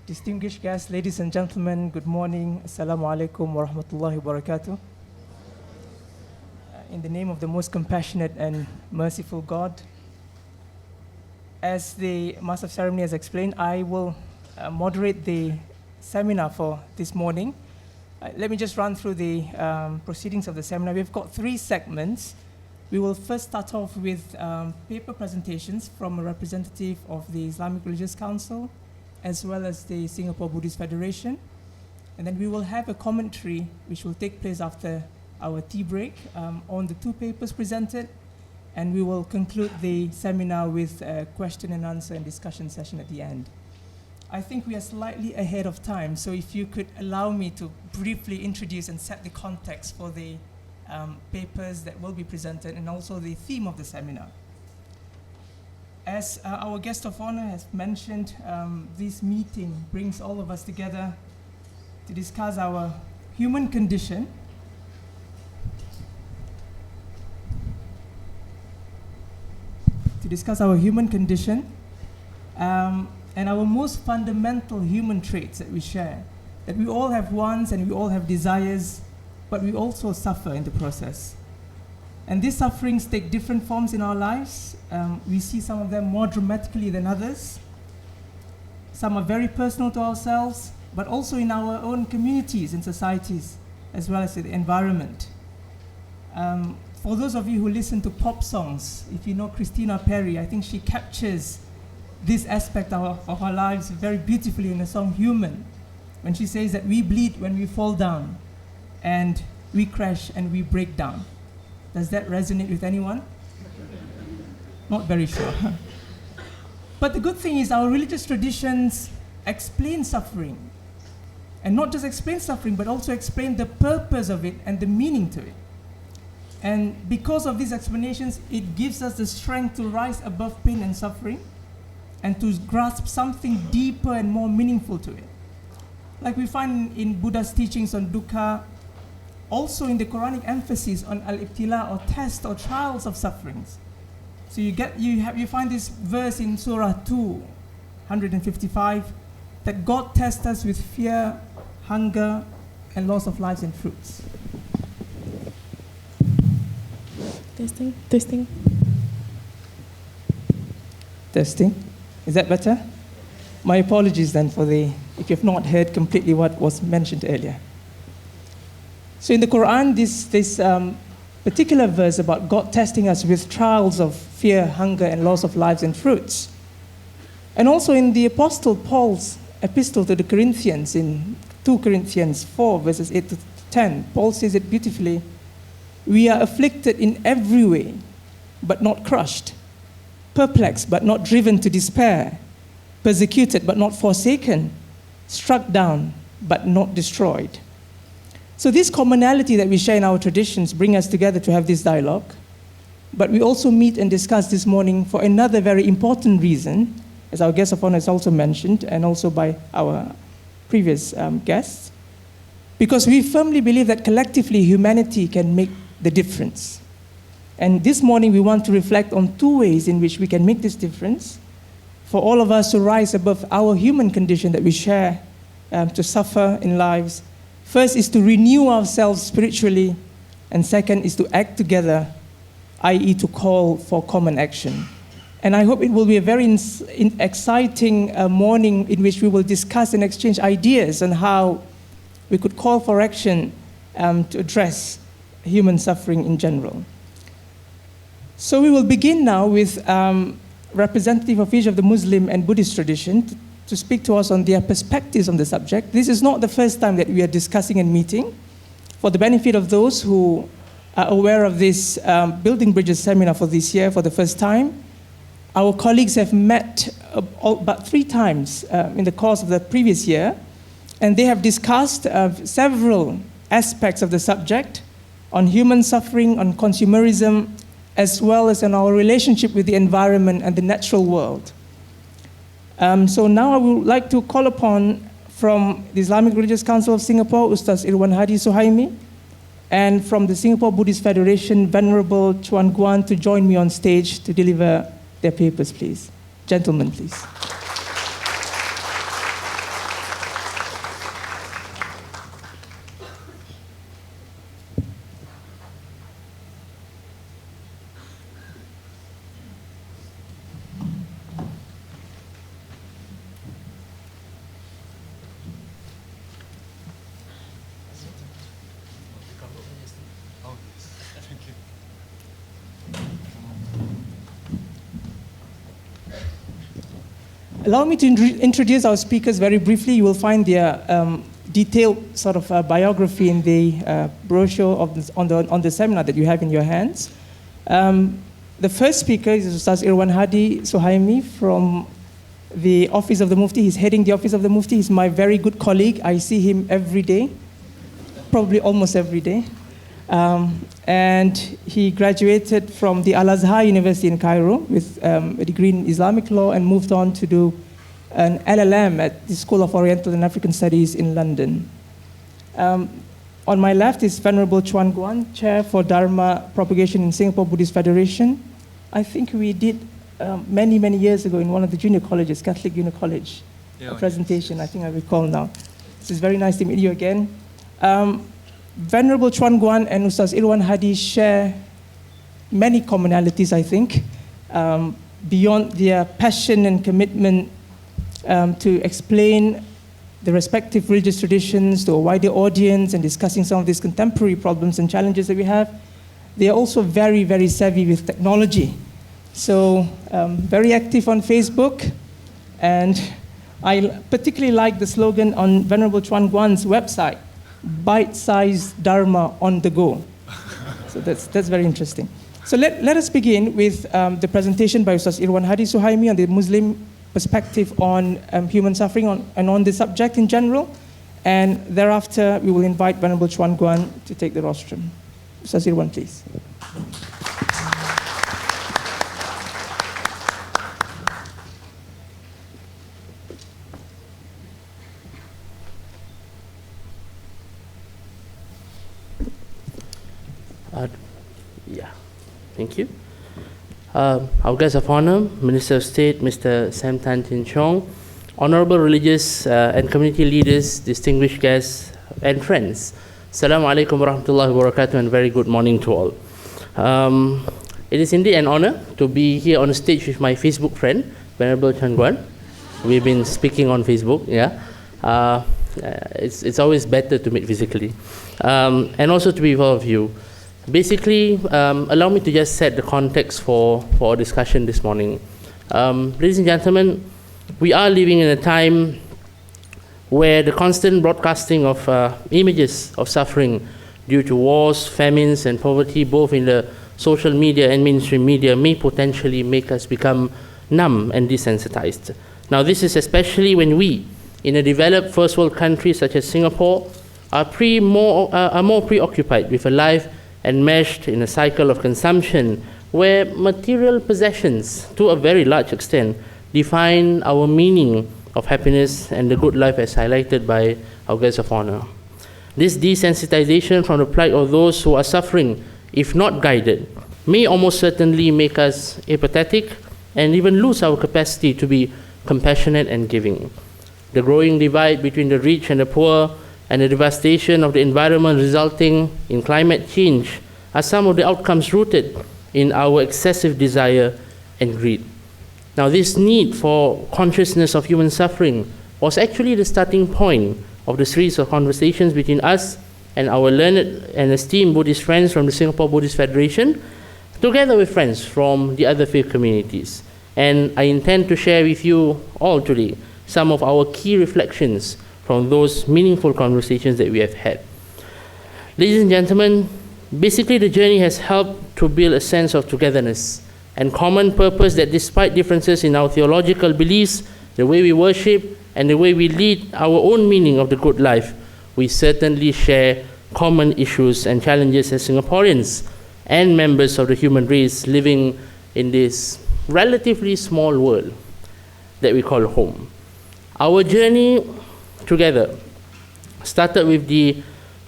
Distinguished guests, ladies and gentlemen, good morning. Assalamu alaikum wa rahmatullahi wa barakatuh. In the name of the most compassionate and merciful God, as the Master of Ceremony has explained, I will moderate the seminar for this morning. Let me just run through the proceedings of the seminar. We've got 3 segments. We will first start off with paper presentations from a representative of the Islamic Religious Council, as well as the Singapore Buddhist Federation. And then we will have a commentary which will take place after our tea break on the 2 papers presented. And we will conclude the seminar with a question and answer and discussion session at the end. I think we are slightly ahead of time, so if you could allow me to briefly introduce and set the context for the papers that will be presented and also the theme of the seminar. As our guest of honor has mentioned, this meeting brings all of us together to discuss our human condition, and our most fundamental human traits that we share, that we all have wants and we all have desires, but we also suffer in the process. And these sufferings take different forms in our lives. We see some of them more dramatically than others. Some are very personal to ourselves, but also in our own communities and societies, as well as in the environment. For those of you who listen to pop songs, if you know Christina Perri, I think she captures this aspect of our lives very beautifully in the song Human, when she says that we bleed when we fall down, and we crash and we break down. Does that resonate with anyone? Not very sure. But the good thing is our religious traditions explain suffering. And not just explain suffering, but also explain the purpose of it and the meaning to it. And because of these explanations, it gives us the strength to rise above pain and suffering and to grasp something deeper and more meaningful to it. Like we find in Buddha's teachings on dukkha, also in the Quranic emphasis on al-ibtila, or test or trials of sufferings. So you find this verse in Surah 2, 155, that God tests us with fear, hunger, and loss of lives and fruits. Testing. Is that better? My apologies then if you've not heard completely what was mentioned earlier. So in the Quran, this particular verse about God testing us with trials of fear, hunger, and loss of lives and fruits. And also in the Apostle Paul's epistle to the Corinthians, in 2 Corinthians 4, verses 8 to 10, Paul says it beautifully: we are afflicted in every way, but not crushed, perplexed, but not driven to despair, persecuted, but not forsaken, struck down, but not destroyed. So this commonality that we share in our traditions bring us together to have this dialogue. But we also meet and discuss this morning for another very important reason, as our guest of honor has also mentioned, and also by our previous guests, because we firmly believe that collectively humanity can make the difference. And this morning we want to reflect on 2 ways in which we can make this difference, for all of us to rise above our human condition that we share, to suffer in lives. First is to renew ourselves spiritually, and second is to act together, i.e. to call for common action. And I hope it will be a very exciting morning in which we will discuss and exchange ideas on how we could call for action to address human suffering in general. So we will begin now with representative of each of the Muslim and Buddhist tradition to speak to us on their perspectives on the subject. This is not the first time that we are discussing and meeting. For the benefit of those who are aware of this Building Bridges seminar for this year for the first time, our colleagues have met about 3 times in the course of the previous year, and they have discussed several aspects of the subject on human suffering, on consumerism, as well as on our relationship with the environment and the natural world. So now I would like to call upon, from the Islamic Religious Council of Singapore, Ustaz Irwan Hadi Suhaimi, and from the Singapore Buddhist Federation, Venerable Chuan Guan, to join me on stage to deliver their papers, please. Gentlemen, please. Allow me to introduce our speakers very briefly. You will find their detailed sort of biography in the brochure on the seminar that you have in your hands. The first speaker is Ustaz Irwan Hadi Suhaimi from the Office of the Mufti. He's heading the Office of the Mufti. He's my very good colleague. I see him every day, probably almost every day. And he graduated from the Al-Azhar University in Cairo with a degree in Islamic law and moved on to do an LLM at the School of Oriental and African Studies in London. On my left is Venerable Chuan Guan, Chair for Dharma Propagation in Singapore Buddhist Federation. I think we did many, many years ago in one of the junior colleges, Catholic Junior College, a presentation, I think I recall now. This is very nice to meet you again. Venerable Chuan Guan and Ustaz Irwan Hadi share many commonalities, I think, beyond their passion and commitment to explain the respective religious traditions to a wider audience and discussing some of these contemporary problems and challenges that we have. They are also very, very savvy with technology. So very active on Facebook. And I particularly like the slogan on Venerable Chuan Guan's website, bite-sized Dharma on the go. So that's very interesting. So let us begin with the presentation by Ustaz Irwan Hadi Suhaimi on the Muslim perspective on human suffering and on the subject in general. And thereafter, we will invite Venerable Chuan Guan to take the rostrum. Ustaz Irwan, please. Thank you. Our guest of honor, Minister of State, Mr. Sam Tan Chin Chong, honorable religious and community leaders, distinguished guests, and friends. Assalamu alaikum wa rahmatullahi wa barakatuh, and very good morning to all. It is indeed an honor to be here on stage with my Facebook friend, Venerable Chuan Guan. We've been speaking on Facebook, yeah. It's always better to meet physically. And also to be with all of you. Basically, allow me to just set the context for our discussion this morning. Ladies and gentlemen, we are living in a time where the constant broadcasting of images of suffering due to wars, famines, and poverty, both in the social media and mainstream media, may potentially make us become numb and desensitized. Now, this is especially when we, in a developed first world country such as Singapore, are more preoccupied with a life enmeshed in a cycle of consumption where material possessions, to a very large extent, define our meaning of happiness and the good life as highlighted by our guest of honor. This desensitization from the plight of those who are suffering, if not guided, may almost certainly make us apathetic and even lose our capacity to be compassionate and giving. The growing divide between the rich and the poor and the devastation of the environment resulting in climate change are some of the outcomes rooted in our excessive desire and greed. Now, this need for consciousness of human suffering was actually the starting point of the series of conversations between us and our learned and esteemed Buddhist friends from the Singapore Buddhist Federation, together with friends from the other faith communities. And I intend to share with you all today some of our key reflections from those meaningful conversations that we have had. Ladies and gentlemen, basically the journey has helped to build a sense of togetherness and common purpose that despite differences in our theological beliefs, the way we worship, and the way we lead our own meaning of the good life, we certainly share common issues and challenges as Singaporeans and members of the human race living in this relatively small world that we call home. Our journey together started with the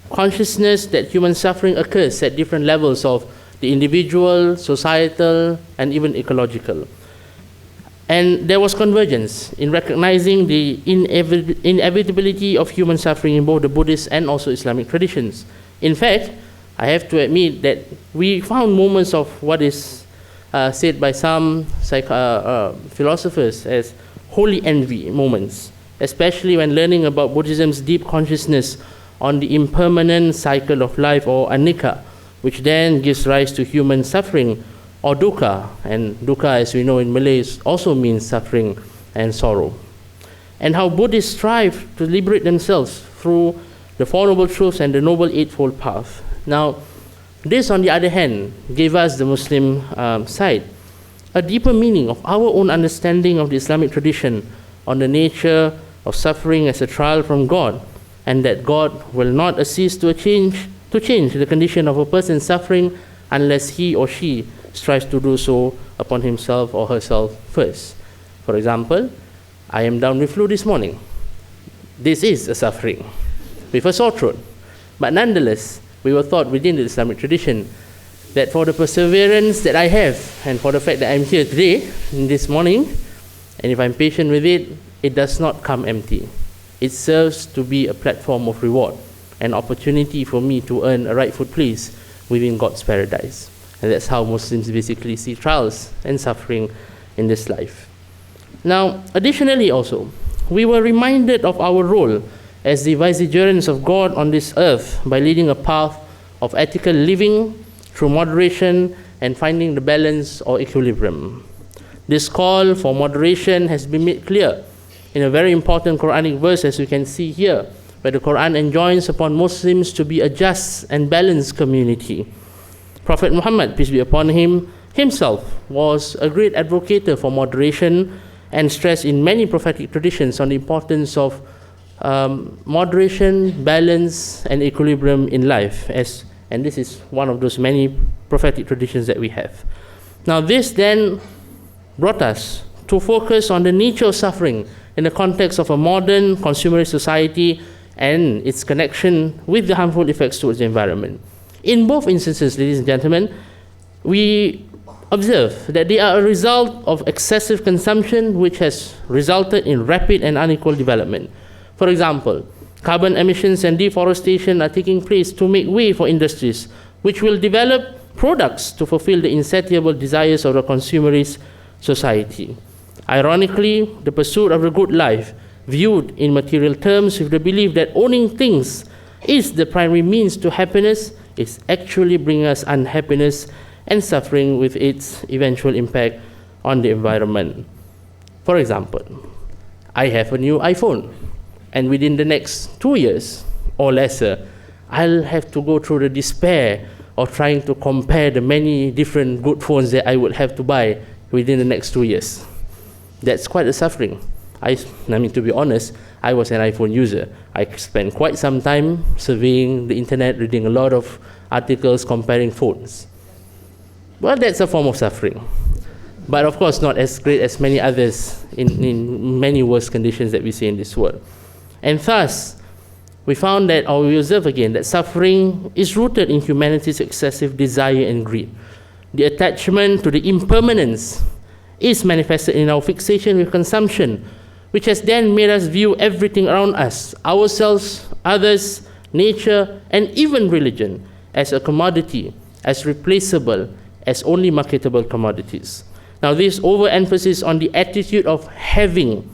consciousness that human suffering occurs at different levels of the individual, societal, and even ecological. And there was convergence in recognizing the inevitability of human suffering in both the Buddhist and also Islamic traditions. In fact, I have to admit that we found moments of what is said by some philosophers as holy envy moments, especially when learning about Buddhism's deep consciousness on the impermanent cycle of life, or anicca, which then gives rise to human suffering, or dukkha. And dukkha, as we know in Malay, also means suffering and sorrow, and how Buddhists strive to liberate themselves through the Four Noble Truths and the Noble Eightfold Path. Now, this, on the other hand, gave us, the Muslim side, a deeper meaning of our own understanding of the Islamic tradition on the nature of suffering as a trial from God, and that God will not assist to change the condition of a person suffering unless he or she strives to do so upon himself or herself first. For example, I am down with flu this morning. This is a suffering with a sore throat. But nonetheless, we were taught within the Islamic tradition that for the perseverance that I have, and for the fact that I'm here today, this morning, and if I'm patient with it, it does not come empty. It serves to be a platform of reward, an opportunity for me to earn a rightful place within God's paradise. And that's how Muslims basically see trials and suffering in this life. Now, additionally also, we were reminded of our role as the vicegerents of God on this earth by leading a path of ethical living through moderation and finding the balance or equilibrium. This call for moderation has been made clear in a very important Quranic verse, as you can see here, where the Quran enjoins upon Muslims to be a just and balanced community. Prophet Muhammad, peace be upon him, himself was a great advocate for moderation and stressed in many prophetic traditions on the importance of moderation, balance, and equilibrium in life, and this is one of those many prophetic traditions that we have. Now, this then brought us to focus on the nature of suffering in the context of a modern consumerist society and its connection with the harmful effects towards the environment. In both instances, ladies and gentlemen, we observe that they are a result of excessive consumption, which has resulted in rapid and unequal development. For example, carbon emissions and deforestation are taking place to make way for industries which will develop products to fulfill the insatiable desires of the consumerist society. Ironically, the pursuit of a good life, viewed in material terms with the belief that owning things is the primary means to happiness, is actually bringing us unhappiness and suffering with its eventual impact on the environment. For example, I have a new iPhone, and within the next 2 years or lesser, I'll have to go through the despair of trying to compare the many different good phones that I would have to buy within the next 2 years. That's quite a suffering. I mean, to be honest, I was an iPhone user. I spent quite some time surveying the internet, reading a lot of articles comparing phones. Well, that's a form of suffering. But of course, not as great as many others in many worse conditions that we see in this world. And thus, we found that, or we observe again, that suffering is rooted in humanity's excessive desire and greed. The attachment to the impermanence is manifested in our fixation with consumption, which has then made us view everything around us, ourselves, others, nature, and even religion, as a commodity, as replaceable, as only marketable commodities. Now, this overemphasis on the attitude of having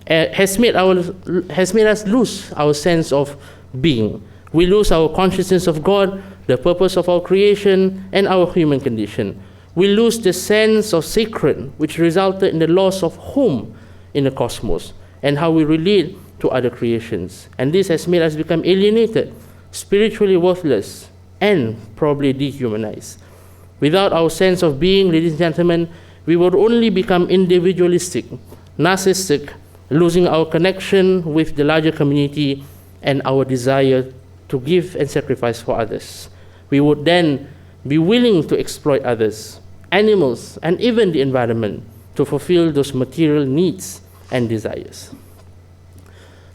has made us lose our sense of being. We lose our consciousness of God, the purpose of our creation, and our human condition. We lose the sense of sacred, which resulted in the loss of home in the cosmos, and how we relate to other creations. And this has made us become alienated, spiritually worthless, and probably dehumanized. Without our sense of being, ladies and gentlemen, we would only become individualistic, narcissistic, losing our connection with the larger community and our desire to give and sacrifice for others. We would then be willing to exploit others, animals, and even the environment to fulfill those material needs and desires.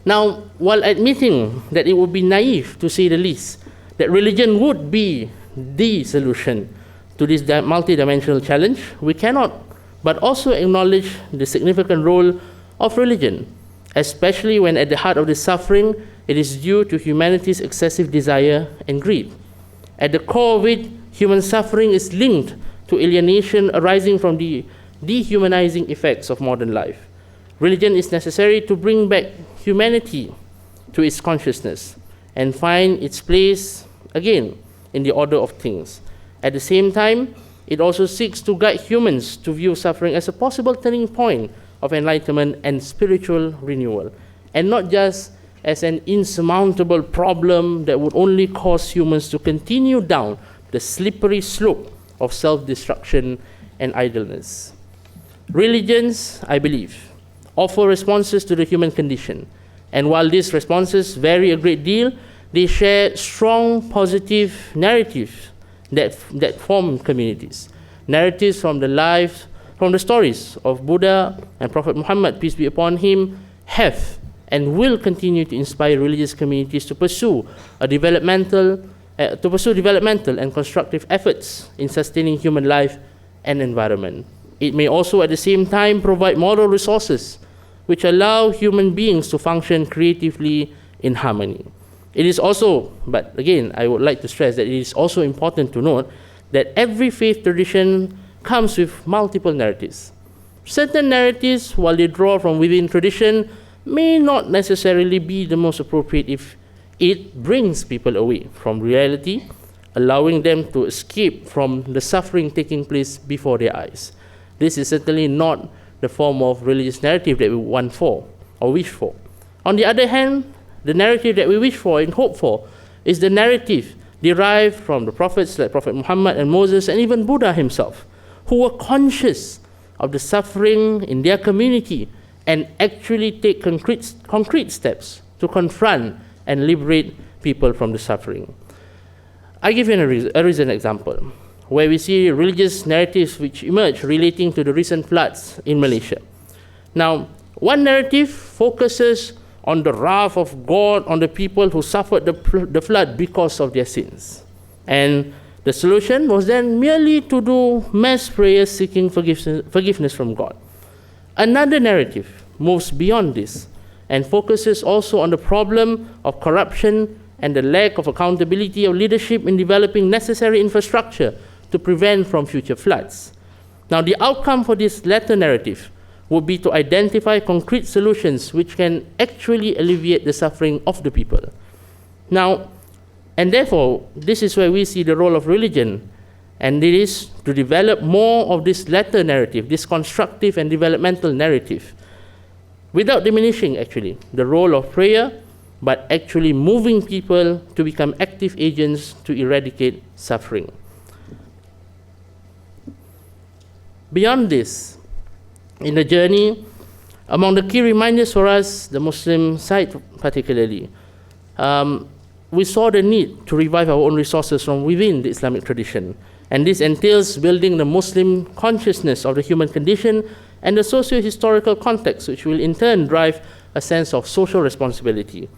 Now, while admitting that it would be naive, to say the least, that religion would be the solution to this multidimensional challenge, we cannot but also acknowledge the significant role of religion, especially when at the heart of the suffering, it is due to humanity's excessive desire and greed. At the core of it, human suffering is linked to alienation arising from the dehumanizing effects of modern life. Religion is necessary to bring back humanity to its consciousness and find its place again in the order of things. At the same time, it also seeks to guide humans to view suffering as a possible turning point of enlightenment and spiritual renewal, and not just as an insurmountable problem that would only cause humans to continue down the slippery slope of self-destruction and idleness. Religions, I believe, offer responses to the human condition, and while these responses vary a great deal, they share strong positive narratives that form communities. Narratives from the stories of Buddha and Prophet Muhammad, peace be upon him, have and will continue to inspire religious communities to pursue developmental and constructive efforts in sustaining human life and environment. It may also at the same time provide moral resources which allow human beings to function creatively in harmony. It is also, but again, I would like to stress that it is also important to note that every faith tradition comes with multiple narratives. Certain narratives, while they draw from within tradition, may not necessarily be the most appropriate if it brings people away from reality, allowing them to escape from the suffering taking place before their eyes. This is certainly not the form of religious narrative that we want for or wish for. On the other hand, the narrative that we wish for and hope for is the narrative derived from the prophets like Prophet Muhammad and Moses and even Buddha himself, who were conscious of the suffering in their community and actually take concrete steps to confront and liberate people from the suffering. I give you a recent example where we see religious narratives which emerge relating to the recent floods in Malaysia. Now, one narrative focuses on the wrath of God on the people who suffered the flood because of their sins. And the solution was then merely to do mass prayers seeking forgiveness from God. Another narrative moves beyond this and focuses also on the problem of corruption and the lack of accountability of leadership in developing necessary infrastructure to prevent from future floods. Now, the outcome for this latter narrative would be to identify concrete solutions which can actually alleviate the suffering of the people. Now, and therefore, this is where we see the role of religion, and it is to develop more of this latter narrative, this constructive and developmental narrative, without diminishing, actually, the role of prayer, but actually moving people to become active agents to eradicate suffering. Beyond this, in the journey, among the key reminders for us, the Muslim side particularly, we saw the need to revive our own resources from within the Islamic tradition. And this entails building the Muslim consciousness of the human condition and the socio-historical context, which will in turn drive a sense of social responsibility.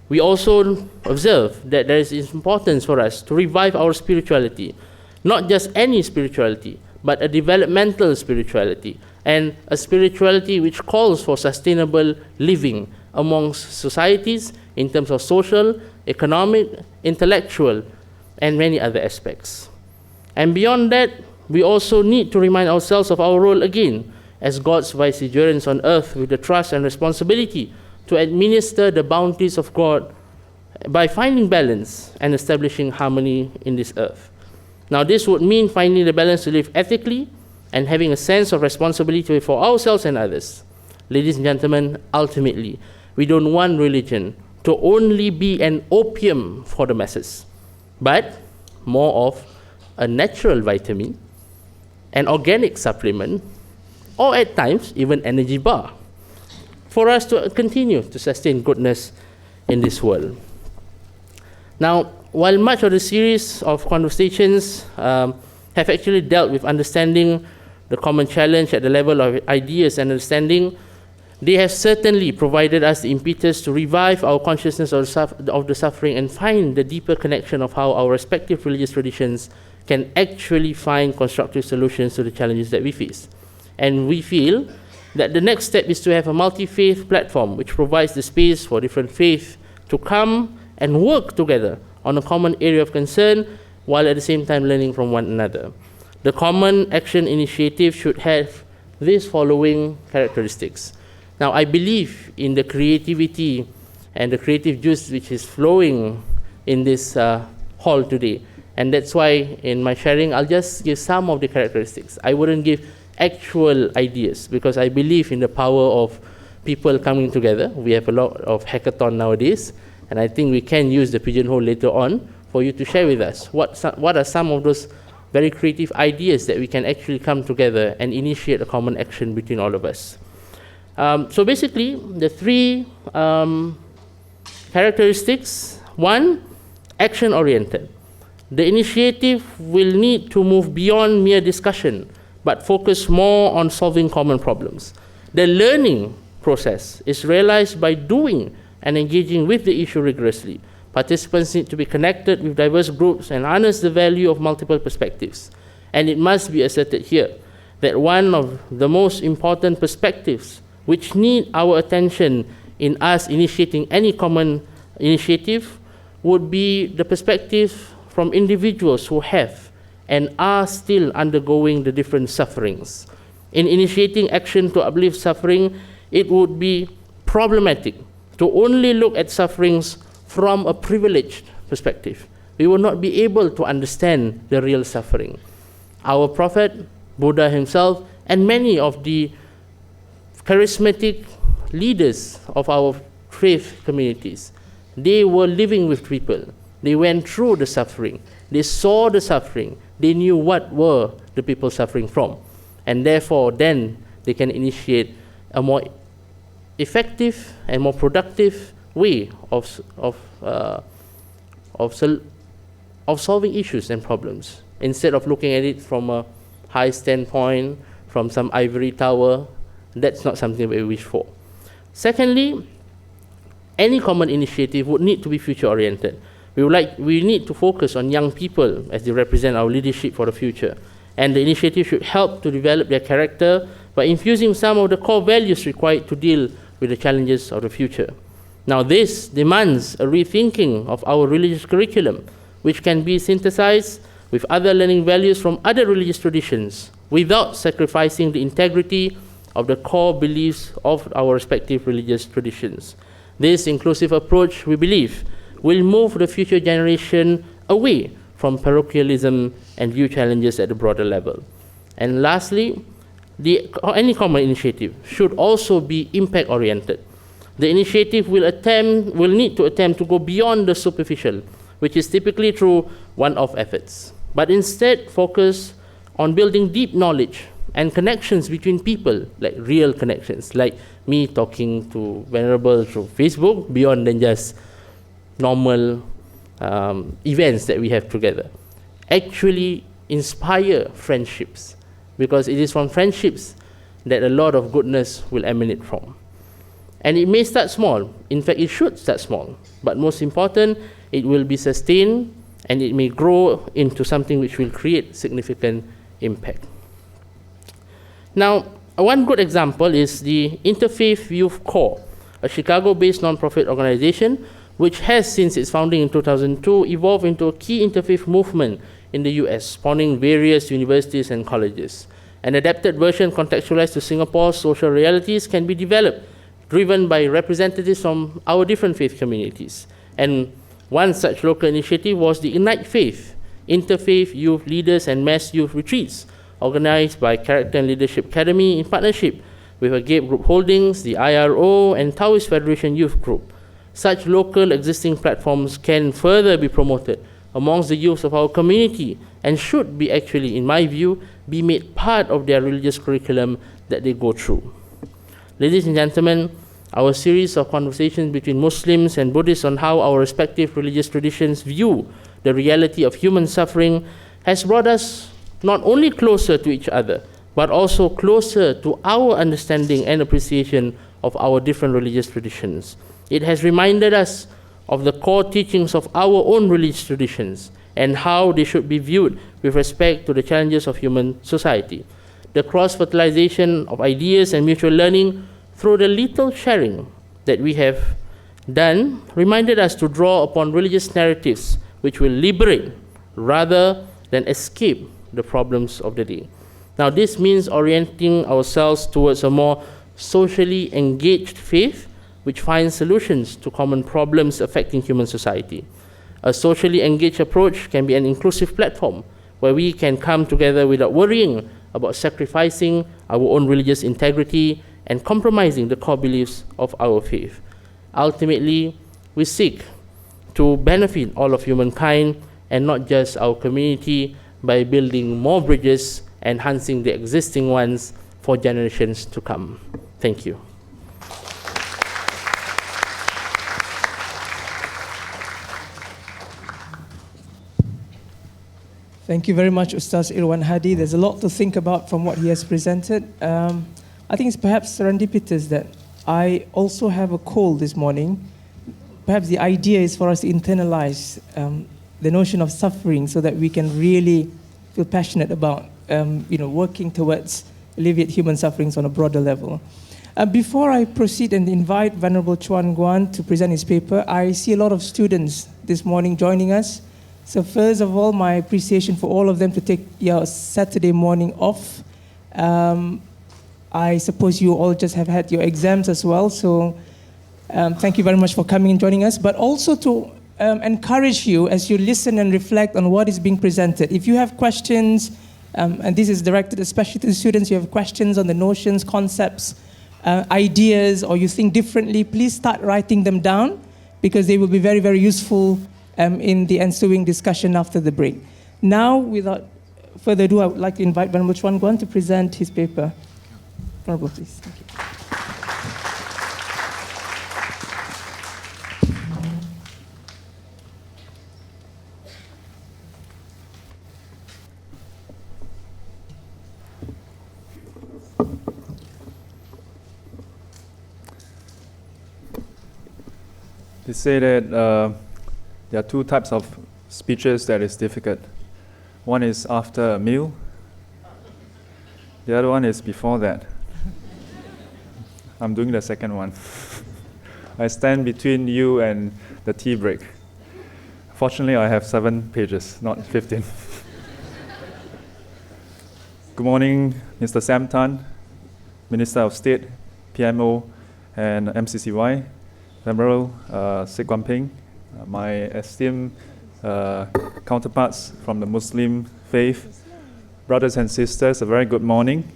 We also observe that there is importance for us to revive our spirituality, not just any spirituality, but a developmental spirituality, and a spirituality which calls for sustainable living amongst societies in terms of social, economic, intellectual, and many other aspects. And beyond that, we also need to remind ourselves of our role again as God's vicegerents on earth with the trust and responsibility to administer the bounties of God by finding balance and establishing harmony in this earth. Now, this would mean finding the balance to live ethically and having a sense of responsibility for ourselves and others. Ladies and gentlemen, ultimately, we don't want religion to only be an opium for the masses, but more of a natural vitamin, an organic supplement, or at times even energy bar, for us to continue to sustain goodness in this world. Now, while much of the series of conversations have actually dealt with understanding the common challenge at the level of ideas and understanding, they have certainly provided us the impetus to revive our consciousness of the suffering and find the deeper connection of how our respective religious traditions can actually find constructive solutions to the challenges that we face. And we feel that the next step is to have a multi-faith platform which provides the space for different faiths to come and work together on a common area of concern while at the same time learning from one another. The Common Action Initiative should have these following characteristics. Now, I believe in the creativity and the creative juice which is flowing in this hall today. And that's why in my sharing, I'll just give some of the characteristics. I wouldn't give actual ideas, because I believe in the power of people coming together. We have a lot of hackathon nowadays, and I think we can use the Pigeonhole later on for you to share with us what are some of those very creative ideas that we can actually come together and initiate a common action between all of us. So basically, the three characteristics: one, action-oriented. The initiative will need to move beyond mere discussion, but focus more on solving common problems. The learning process is realized by doing and engaging with the issue rigorously. Participants need to be connected with diverse groups and harness the value of multiple perspectives. And it must be asserted here that one of the most important perspectives which need our attention in us initiating any common initiative would be the perspective from individuals who have and are still undergoing the different sufferings. In initiating action to uplift suffering, it would be problematic to only look at sufferings from a privileged perspective. We will not be able to understand the real suffering. Our Prophet, Buddha himself, and many of the charismatic leaders of our faith communities, they were living with people. They went through the suffering. They saw the suffering. They knew what were the people suffering from. And therefore, then they can initiate a more effective and more productive way of solving issues and problems, instead of looking at it from a high standpoint, from some ivory tower. That's not something we wish for. Secondly, any common initiative would need to be future-oriented. We need to focus on young people as they represent our leadership for the future. And the initiative should help to develop their character by infusing some of the core values required to deal with the challenges of the future. Now, this demands a rethinking of our religious curriculum, which can be synthesized with other learning values from other religious traditions without sacrificing the integrity of the core beliefs of our respective religious traditions. This inclusive approach, we believe, will move the future generation away from parochialism and view challenges at the broader level. And lastly, any common initiative should also be impact-oriented. The initiative will need to attempt to go beyond the superficial, which is typically through one-off efforts, but instead focus on building deep knowledge and connections between people, like real connections, like me talking to Venerable through Facebook, beyond than just normal events that we have together. Actually inspire friendships, because it is from friendships that a lot of goodness will emanate from. And it may start small. In fact, it should start small. But most important, it will be sustained, and it may grow into something which will create significant impact. Now, one good example is the Interfaith Youth Corps, a Chicago-based nonprofit organization which has, since its founding in 2002, evolved into a key interfaith movement in the US, spawning various universities and colleges. An adapted version contextualized to Singapore's social realities can be developed, driven by representatives from our different faith communities. And one such local initiative was the Ignite Faith, Interfaith Youth Leaders and Mass Youth Retreats, organized by Character and Leadership Academy in partnership with Agape Group Holdings, the IRO, and Taoist Federation Youth Group. Such local existing platforms can further be promoted amongst the youth of our community and should be actually, in my view, be made part of their religious curriculum that they go through. Ladies and gentlemen, our series of conversations between Muslims and Buddhists on how our respective religious traditions view the reality of human suffering has brought us not only closer to each other, but also closer to our understanding and appreciation of our different religious traditions. It has reminded us of the core teachings of our own religious traditions and how they should be viewed with respect to the challenges of human society. The cross-fertilization of ideas and mutual learning through the little sharing that we have done reminded us to draw upon religious narratives which will liberate rather than escape the problems of the day. Now, this means orienting ourselves towards a more socially engaged faith which finds solutions to common problems affecting human society. A socially engaged approach can be an inclusive platform where we can come together without worrying about sacrificing our own religious integrity and compromising the core beliefs of our faith. Ultimately, we seek to benefit all of humankind and not just our community by building more bridges, enhancing the existing ones for generations to come. Thank you. Thank you very much, Ustaz Irwan Hadi. There's a lot to think about from what he has presented. I think it's perhaps serendipitous that I also have a cold this morning. Perhaps the idea is for us to internalize the notion of suffering so that we can really feel passionate about working towards alleviate human sufferings on a broader level. Before I proceed and invite Venerable Chuan Guan to present his paper, I see a lot of students this morning joining us. So first of all, my appreciation for all of them to take your Saturday morning off. I suppose you all just have had your exams as well, so thank you very much for coming and joining us, but also to encourage you as you listen and reflect on what is being presented. If you have questions, and this is directed especially to the students, you have questions on the notions, concepts, ideas, or you think differently, please start writing them down because they will be very, very useful in the ensuing discussion after the break. Now, without further ado, I would like to invite Venerable Chuan Guan to present his paper. Venerable, please. Thank you. They say that there are two types of speeches that is difficult. One is after a meal. The other one is before that. I'm doing the second one. I stand between you and the tea break. Fortunately, I have 7 pages, not 15. Good morning, Mr. Sam Tan, Minister of State, PMO, and MCCY, Venerable Sek Wan Ping, my esteemed counterparts from the Muslim faith, brothers and sisters, a very good morning.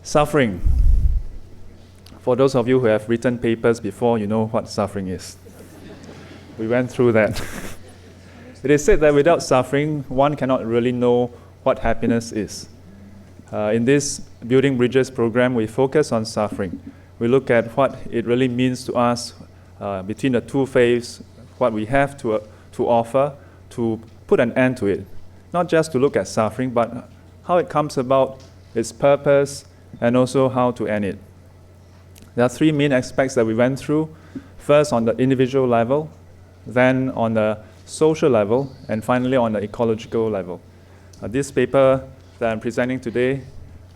Suffering. For those of you who have written papers before, you know what suffering is. We went through that. It is said that without suffering, one cannot really know what happiness is. In this Building Bridges program, we focus on suffering. We look at what it really means to us between the two faiths, what we have to offer to put an end to it. Not just to look at suffering, but how it comes about, its purpose, and also how to end it. There are 3 main aspects that we went through. First, on the individual level, then on the social level, and finally on the ecological level. This paper that I'm presenting today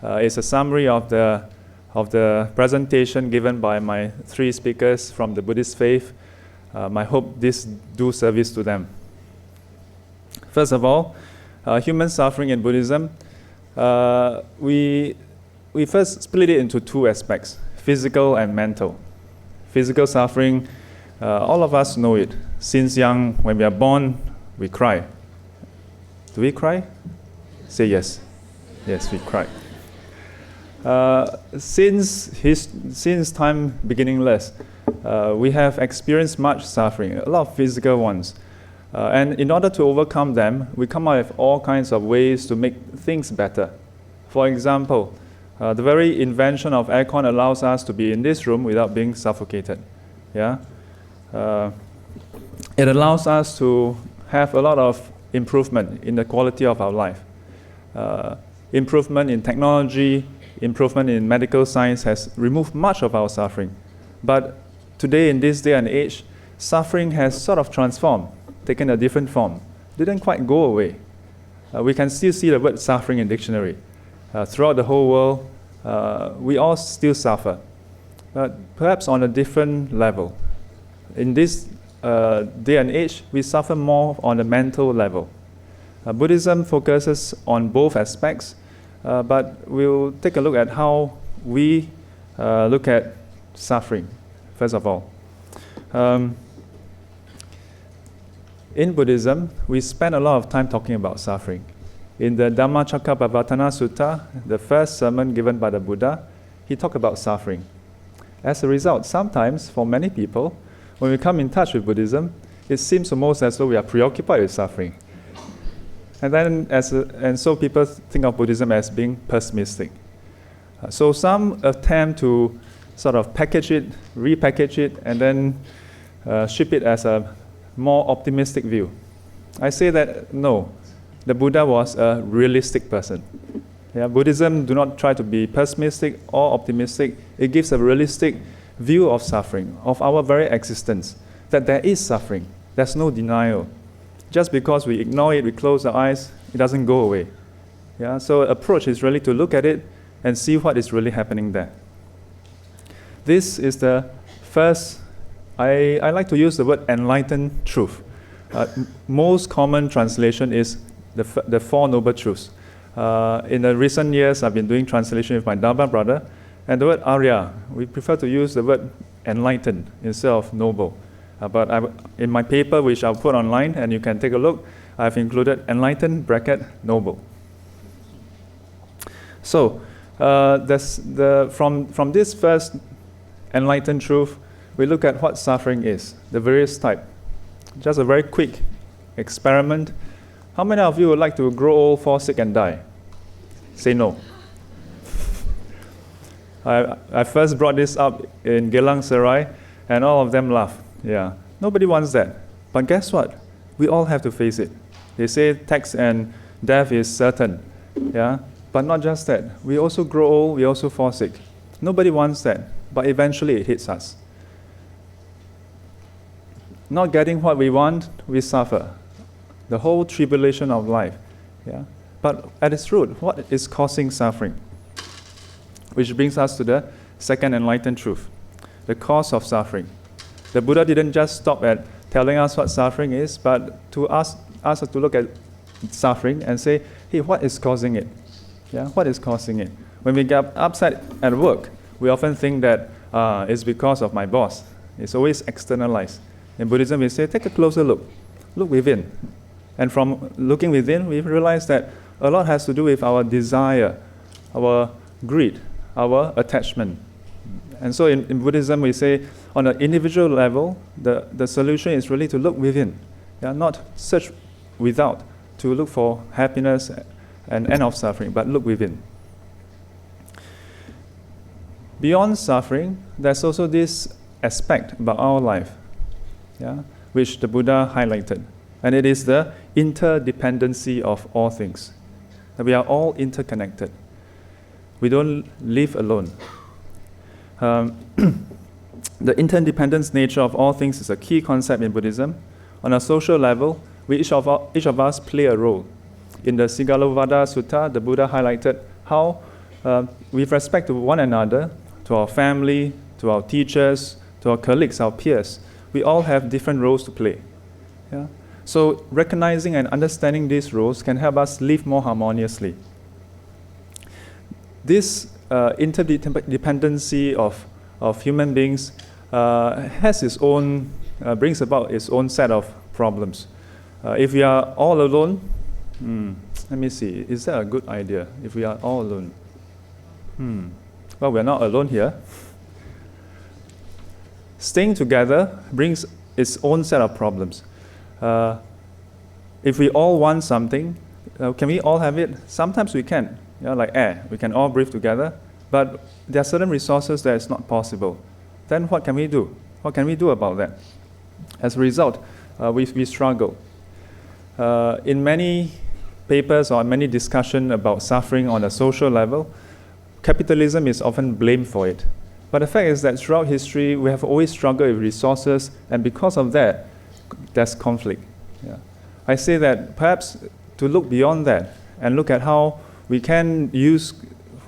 is a summary of the presentation given by my 3 speakers from the Buddhist faith. I hope this do service to them. First of all, human suffering in Buddhism, we first split it into 2 aspects, physical and mental. Physical suffering, all of us know it. Since young, when we are born, we cry. Do we cry? Say yes. Yes, we cry. Since time beginningless, we have experienced much suffering, a lot of physical ones. And in order to overcome them, we come up with all kinds of ways to make things better. For example, the very invention of aircon allows us to be in this room without being suffocated. Yeah? It allows us to have a lot of improvement in the quality of our life. Improvement in technology, improvement in medical science has removed much of our suffering. But today, in this day and age, suffering has sort of transformed, taken a different form. Didn't quite go away. We can still see the word suffering in dictionary. Throughout the whole world, we all still suffer, but perhaps on a different level. In this day and age, we suffer more on the mental level. Buddhism focuses on both aspects, but we'll take a look at how we look at suffering, first of all. In Buddhism, we spend a lot of time talking about suffering. In the Dhammacakkappavattana Sutta, the first sermon given by the Buddha, he talked about suffering. As a result, sometimes for many people, when we come in touch with Buddhism, it seems almost as though we are preoccupied with suffering. And so people think of Buddhism as being pessimistic. So some attempt to sort of package it, repackage it, and then ship it as a more optimistic view. I say that no, the Buddha was a realistic person. Yeah, Buddhism do not try to be pessimistic or optimistic. It gives a realistic view of suffering, of our very existence, that there is suffering. There's no denial. Just because we ignore it, we close our eyes, it doesn't go away. Yeah, so approach is really to look at it and see what is really happening there. This is the first, I like to use the word enlightened truth. Most common translation is the Four Noble Truths. In the recent years, I've been doing translation with my Dharma brother, and the word Arya, we prefer to use the word enlightened instead of noble. But in my paper, which I'll put online, and you can take a look, I've included enlightened bracket noble. So, from this first enlightened truth, we look at what suffering is, the various types. Just a very quick experiment. How many of you would like to grow old, fall sick, and die? Say no. I first brought this up in Geylang Serai, and all of them laughed. Yeah, nobody wants that. But guess what? We all have to face it. They say tax and death is certain. Yeah, but not just that. We also grow old, we also fall sick. Nobody wants that, but eventually it hits us. Not getting what we want, we suffer. The whole tribulation of life. Yeah? But at its root, what is causing suffering? Which brings us to the second enlightened truth, the cause of suffering. The Buddha didn't just stop at telling us what suffering is, but to ask us to look at suffering and say, hey, what is causing it? Yeah, what is causing it? When we get upset at work, we often think that it's because of my boss. It's always externalized. In Buddhism, we say, take a closer look. Look within. And from looking within, we realize that a lot has to do with our desire, our greed, our attachment. And so in Buddhism, we say, on an individual level, the solution is really to look within. Yeah, not search without, to look for happiness and end of suffering, but look within. Beyond suffering, there's also this aspect about our life, yeah, which the Buddha highlighted. And it is the interdependency of all things. That we are all interconnected. We don't live alone. The interdependence nature of all things is a key concept in Buddhism. On a social level, each of us play a role. In the Sigalovada Sutta, the Buddha highlighted how, with respect to one another, to our family, to our teachers, to our colleagues, our peers, we all have different roles to play. Yeah? So recognizing and understanding these roles can help us live more harmoniously. This interdependency of human beings has its own, brings about its own set of problems. If we are all alone, let me see, is that a good idea? If we are all alone? Well, we're not alone here. Staying together brings its own set of problems. If we all want something, can we all have it? Sometimes we can, like air. We can all breathe together, but there are certain resources that it's not possible. Then what can we do? What can we do about that? As a result, we struggle. In many papers or many discussions about suffering on a social level, capitalism is often blamed for it. But the fact is that throughout history, we have always struggled with resources, and because of that, there's conflict. Yeah. I say that perhaps to look beyond that and look at how we can use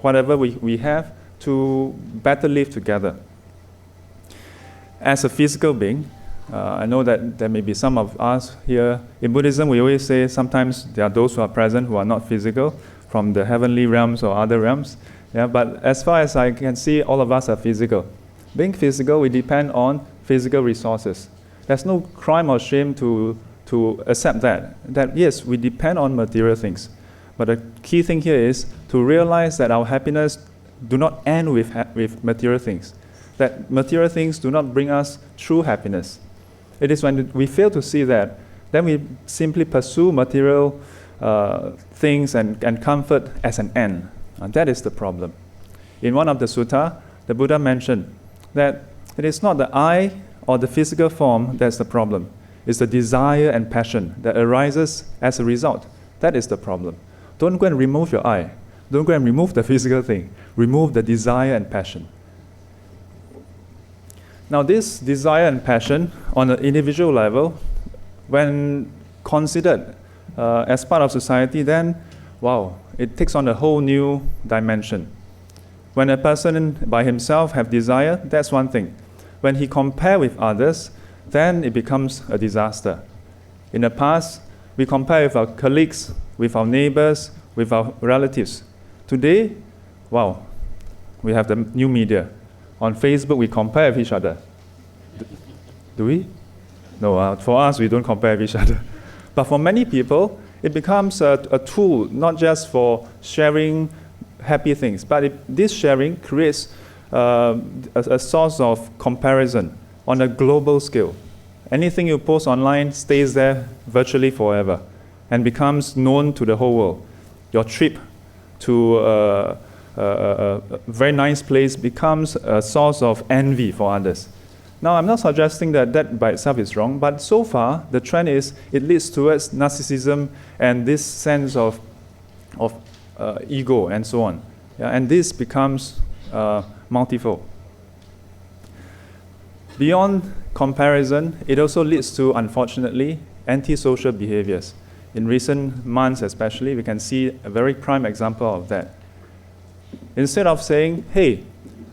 whatever we have to better live together. As a physical being, I know that there may be some of us here. In Buddhism, we always say sometimes there are those who are present who are not physical, from the heavenly realms or other realms. Yeah, but as far as I can see, all of us are physical. Being physical, we depend on physical resources. There's no crime or shame to accept that yes, we depend on material things. But the key thing here is to realize that our happiness do not end with material things, that material things do not bring us true happiness. It is when we fail to see that, then we simply pursue material things and comfort as an end. And that is the problem. In one of the sutta, the Buddha mentioned that it is not the I or the physical form that's the problem. It's the desire and passion that arises as a result. That is the problem. Don't go and remove your eye. Don't go and remove the physical thing. Remove the desire and passion. Now, this desire and passion on an individual level, when considered as part of society, then, wow, it takes on a whole new dimension. When a person by himself have desire, that's one thing. When he compare with others, then it becomes a disaster. In the past, we compare with our colleagues, with our neighbors, with our relatives. Today, wow, we have the new media. On Facebook, we compare with each other. Do we? No, for us, we don't compare with each other. But for many people, it becomes a tool, not just for sharing happy things, but this sharing creates a source of comparison on a global scale. Anything you post online stays there virtually forever and becomes known to the whole world. Your trip to a very nice place becomes a source of envy for others. Now, I'm not suggesting that by itself is wrong, but so far, the trend is it leads towards narcissism and this sense of ego and so on. Yeah, and this becomes multifold. Beyond comparison, it also leads to, unfortunately, antisocial behaviors. In recent months especially, we can see a very prime example of that. Instead of saying, hey,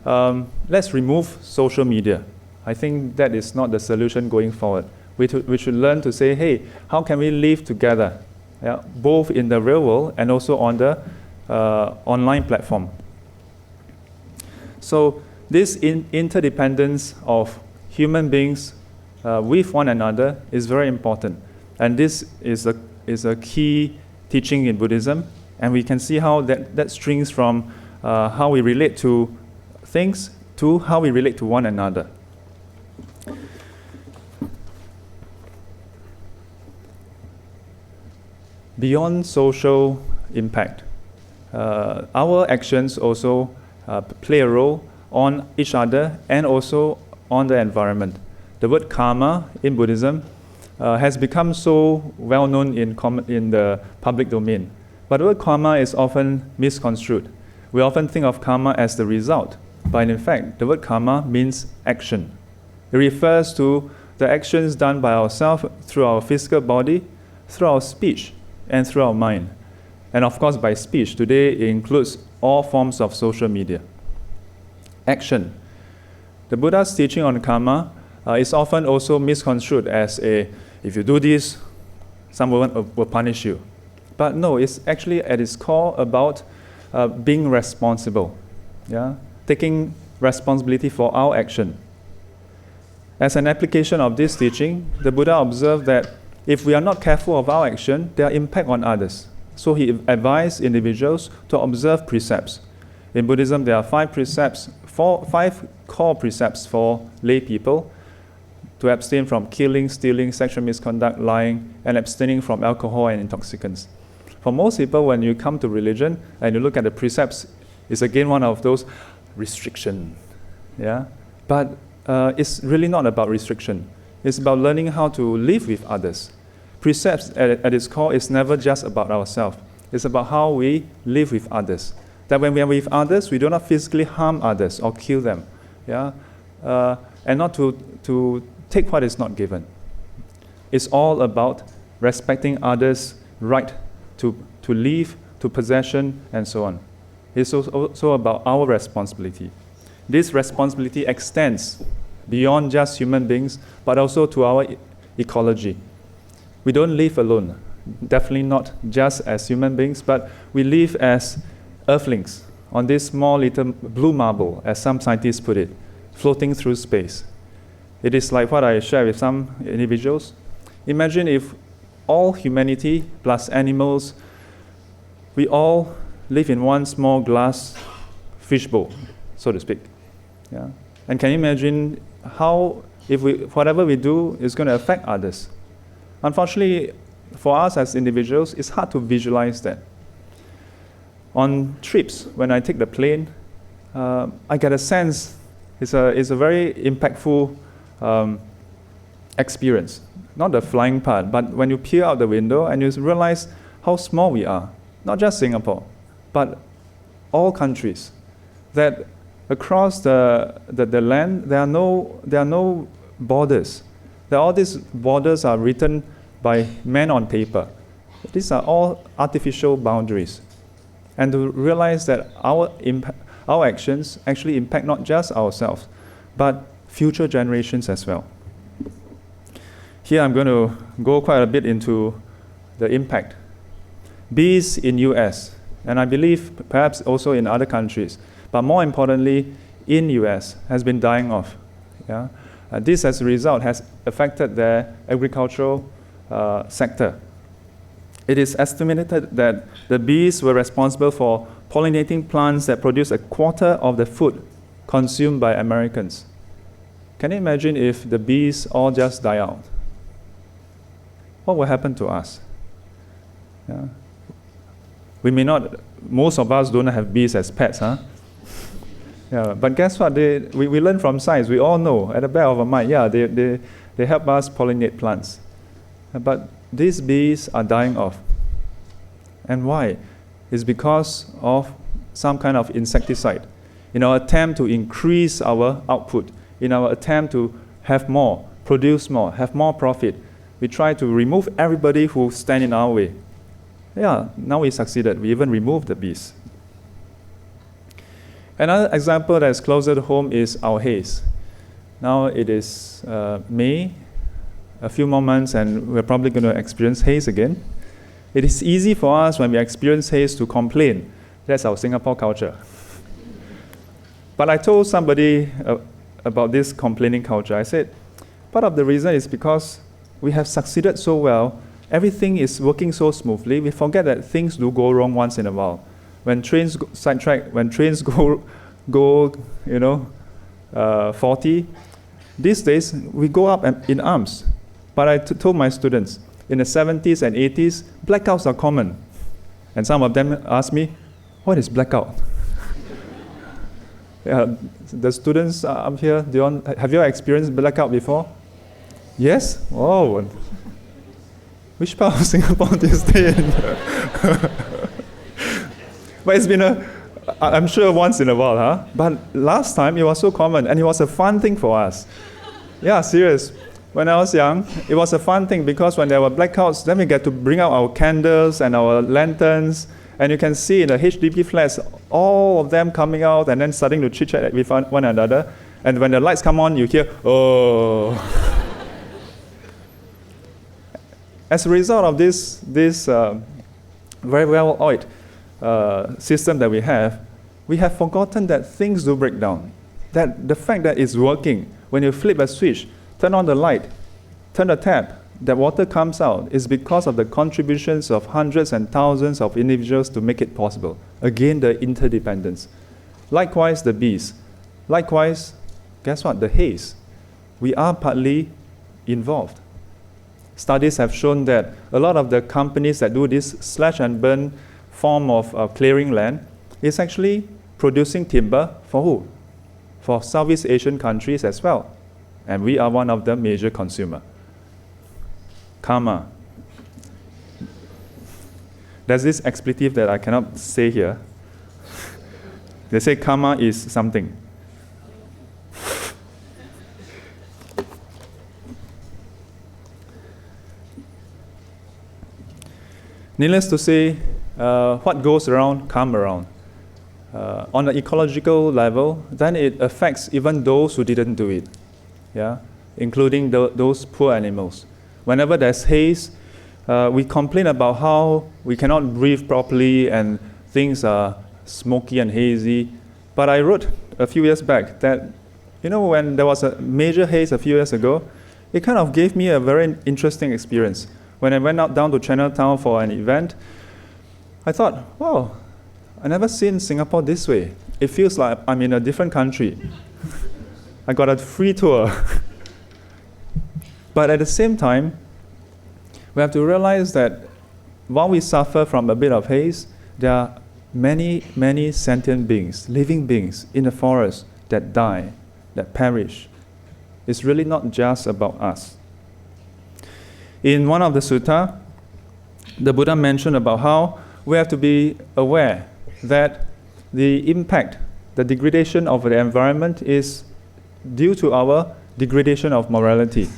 let's remove social media, I think that is not the solution going forward. We should learn to say, hey, how can we live together, yeah, both in the real world and also on the online platform. So this interdependence of human beings with one another is very important. And this is a key teaching in Buddhism. And we can see how that strings from how we relate to things to how we relate to one another. Beyond social impact, our actions also play a role on each other and also on the environment. The word karma in Buddhism has become so well known in the public domain. But the word karma is often misconstrued. We often think of karma as the result, but in fact, the word karma means action. It refers to the actions done by ourselves through our physical body, through our speech, and through our mind. And of course, by speech, today it includes all forms of social media. Action. The Buddha's teaching on karma is often also misconstrued as if you do this, someone will punish you. But no, it's actually at its core about being responsible, yeah? Taking responsibility for our action. As an application of this teaching, the Buddha observed that if we are not careful of our action, there are impact on others. So he advised individuals to observe precepts. In Buddhism, there are 5 core precepts for lay people: to abstain from killing, stealing, sexual misconduct, lying, and abstaining from alcohol and intoxicants. For most people, when you come to religion and you look at the precepts, it's again one of those restriction. Yeah? But it's really not about restriction. It's about learning how to live with others. Precepts at its core is never just about ourselves. It's about how we live with others. That when we are with others, we do not physically harm others or kill them. Yeah? And not to take what is not given. It's all about respecting others' right to live, to possession, and so on. It's also about our responsibility. This responsibility extends beyond just human beings, but also to our ecology. We don't live alone, definitely not just as human beings, but we live as earthlings on this small little blue marble, as some scientists put it, floating through space. It is like what I share with some individuals. Imagine if all humanity plus animals we all live in one small glass fishbowl, so to speak. Yeah? And can you imagine how, whatever we do is going to affect others? Unfortunately, for us as individuals, it's hard to visualize that. On trips, when I take the plane, I get a sense it's a very impactful experience. Not the flying part, but when you peer out the window and you realize how small we are, not just Singapore, but all countries, that across the land, there are no borders. All these borders are written by men on paper. These are all artificial boundaries. And to realize that our actions actually impact not just ourselves, but future generations as well. Here I'm going to go quite a bit into the impact. Bees in US, and I believe perhaps also in other countries, but more importantly, in US, has been dying off. Yeah? This, as a result, has affected their agricultural sector. It is estimated that the bees were responsible for pollinating plants that produce a quarter of the food consumed by Americans. Can you imagine if the bees all just die out? What will happen to us? Yeah. We may not, most of us don't have bees as pets, huh? Yeah, but guess what? We learn from science. We all know at the back of our mind, yeah, they help us pollinate plants. But these bees are dying off. And why? It's because of some kind of insecticide. In our attempt to increase our output, in our attempt to have more, produce more, have more profit, we try to remove everybody who stand in our way. Yeah, now we succeeded. We even removed the bees. Another example that is closer to home is our haze. Now it is May, a few more months, and we're probably going to experience haze again. It is easy for us when we experience haze to complain. That's our Singapore culture. But I told somebody about this complaining culture. I said, part of the reason is because we have succeeded so well, everything is working so smoothly, we forget that things do go wrong once in a while. When trains sidetrack, when trains go 40, these days we go up in arms. But I told my students, in the 70s and 80s, blackouts are common. And some of them asked me, what is blackout? Yeah, the students up here, have you experienced blackout before? Yes? Oh. Which part of Singapore do you stay in? But it's been I'm sure once in a while, huh? But last time it was so common, and it was a fun thing for us. Yeah, serious. When I was young, it was a fun thing because when there were blackouts, then we get to bring out our candles and our lanterns, and you can see in the HDB flats, all of them coming out and then starting to chit-chat with one another. And when the lights come on, you hear, oh. As a result of this very well-oiled system that we have forgotten that things do break down. That the fact that it's working, when you flip a switch, turn on the light, turn the tap, that water comes out is because of the contributions of hundreds and thousands of individuals to make it possible. Again, the interdependence. Likewise, the bees. Likewise, guess what? The haze. We are partly involved. Studies have shown that a lot of the companies that do this slash and burn form of clearing land is actually producing timber for who? For Southeast Asian countries as well. And we are one of the major consumers. Karma. There's this expletive that I cannot say here. They say karma is something. Needless to say, what goes around, come around. On the ecological level, then it affects even those who didn't do it, yeah, including those poor animals. Whenever there's haze, we complain about how we cannot breathe properly and things are smoky and hazy. But I wrote a few years back that, when there was a major haze a few years ago, it kind of gave me a very interesting experience. When I went down to Chinatown for an event, I thought, wow, I never seen Singapore this way. It feels like I'm in a different country. I got a free tour. But at the same time, we have to realize that while we suffer from a bit of haze, there are many, many sentient beings, living beings in the forest that die, that perish. It's really not just about us. In one of the sutta, the Buddha mentioned about how we have to be aware that the impact, the degradation of the environment is due to our degradation of morality.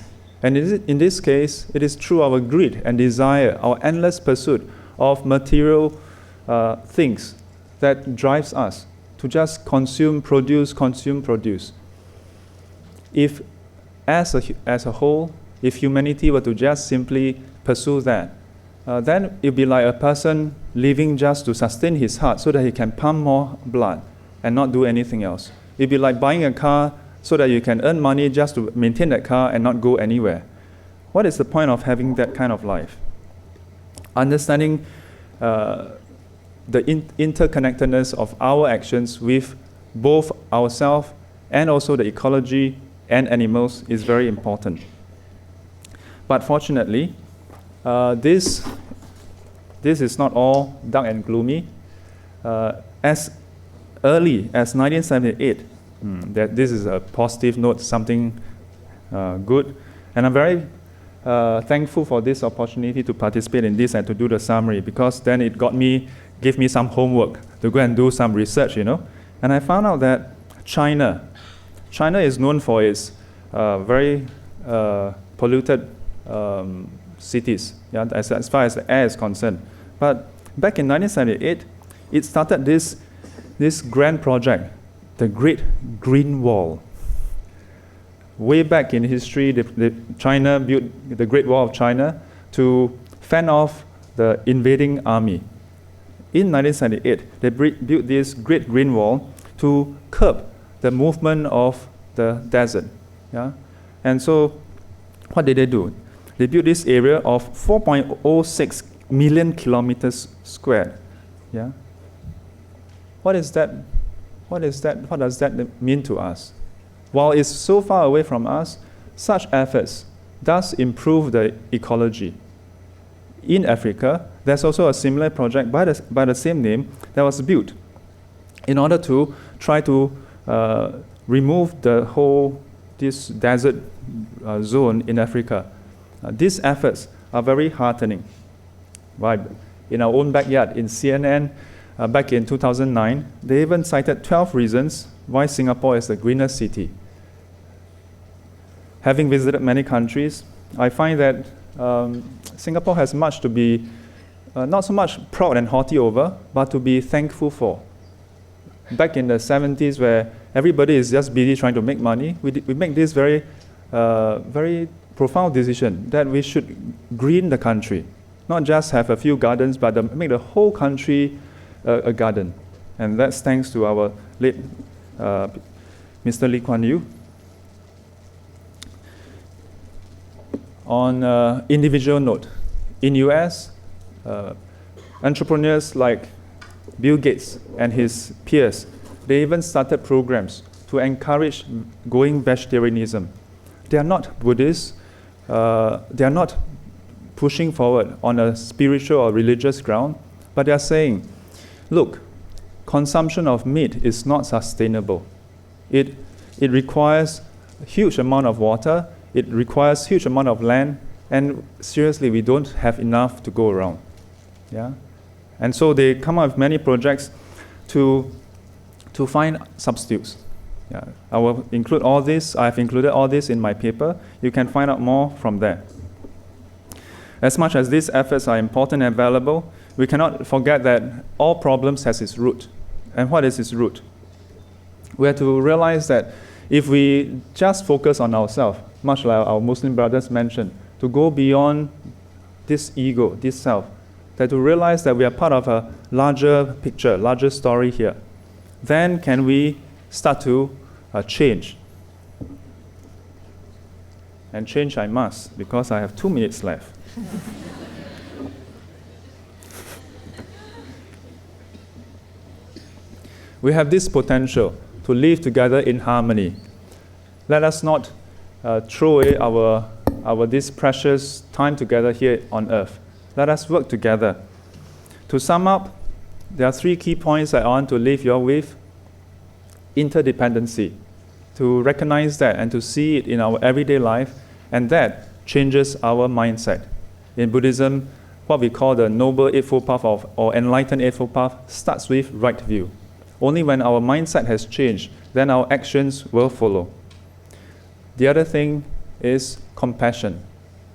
And in this case, it is through our greed and desire, our endless pursuit of material things that drives us to just consume, produce. If, as a whole, if humanity were to just simply pursue that, then it would be like a person living just to sustain his heart so that he can pump more blood and not do anything else. It would be like buying a car so that you can earn money just to maintain that car and not go anywhere. What is the point of having that kind of life? Understanding the interconnectedness of our actions with both ourselves and also the ecology and animals is very important. But fortunately, this is not all dark and gloomy. As early as 1978, that this is a positive note, something good. And I'm very thankful for this opportunity to participate in this and to do the summary, because then it gave me some homework to go and do some research, And I found out that China is known for its very polluted cities, as far as the air is concerned. But back in 1978, it started this grand project, the Great Green Wall. Way back in history, China built the Great Wall of China to fend off the invading army. In 1978, they built this Great Green Wall to curb the movement of the desert. And so, what did they do? They built this area of 4.06 million kilometers squared. What does that mean to us? While it's so far away from us, such efforts does improve the ecology. In Africa, there's also a similar project by the same name that was built in order to try to remove this desert zone in Africa. These efforts are very heartening. Right? In our own backyard, in CNN, back in 2009, they even cited 12 reasons why Singapore is the greenest city. Having visited many countries, I find that Singapore has much to be, not so much proud and haughty over, but to be thankful for. Back in the 70s, where everybody is just busy trying to make money, we make this very profound decision that we should green the country. Not just have a few gardens, but make the whole country a garden. And that's thanks to our late Mr. Lee Kuan Yew. On individual note, in US, entrepreneurs like Bill Gates and his peers, they even started programs to encourage going vegetarianism. They are not Buddhists. They are not pushing forward on a spiritual or religious ground, but they are saying, look, consumption of meat is not sustainable. It requires a huge amount of water. It requires huge amount of land, and seriously, we don't have enough to go around. And so they come up with many projects to find substitutes. I will include all this. I've included all this in my paper. You can find out more from there. As much as these efforts are important and valuable, we cannot forget that all problems has its root. And what is its root? We have to realize that if we just focus on ourselves, much like our Muslim brothers mentioned, to go beyond this ego, this self, that to realize that we are part of a larger picture, larger story here, then can we start to change. And change I must, because I have 2 minutes left. We have this potential to live together in harmony. Let us not throw away our this precious time together here on earth. Let us work together. To sum up, there are 3 key points I want to leave you all with. Interdependency, to recognize that and to see it in our everyday life, and that changes our mindset. In Buddhism, what we call the Noble Eightfold Path or Enlightened Eightfold Path starts with right view. Only when our mindset has changed, then our actions will follow. The other thing is compassion.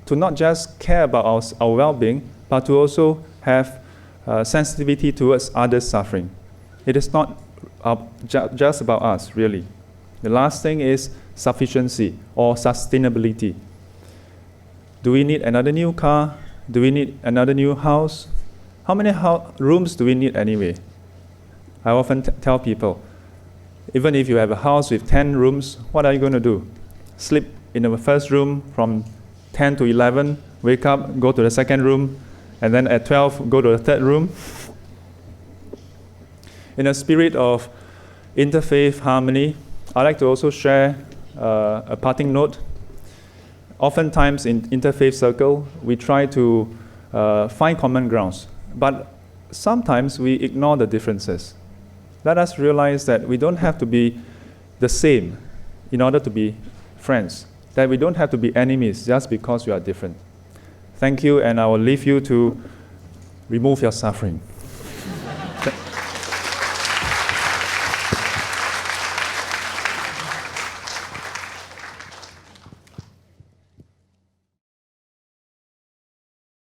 To not just care about our well-being, but to also have sensitivity towards others' suffering. It is not just about us, really. The last thing is sufficiency or sustainability. Do we need another new car? Do we need another new house? How many rooms do we need anyway? I often tell people, even if you have a house with 10 rooms, what are you going to do? Sleep in the first room from 10 to 11, wake up, go to the second room, and then at 12, go to the third room? In a spirit of interfaith harmony, I'd like to also share a parting note. Oftentimes in interfaith circle, we try to find common grounds, but sometimes we ignore the differences. Let us realize that we don't have to be the same in order to be friends, that we don't have to be enemies just because we are different. Thank you, and I will leave you to remove your suffering.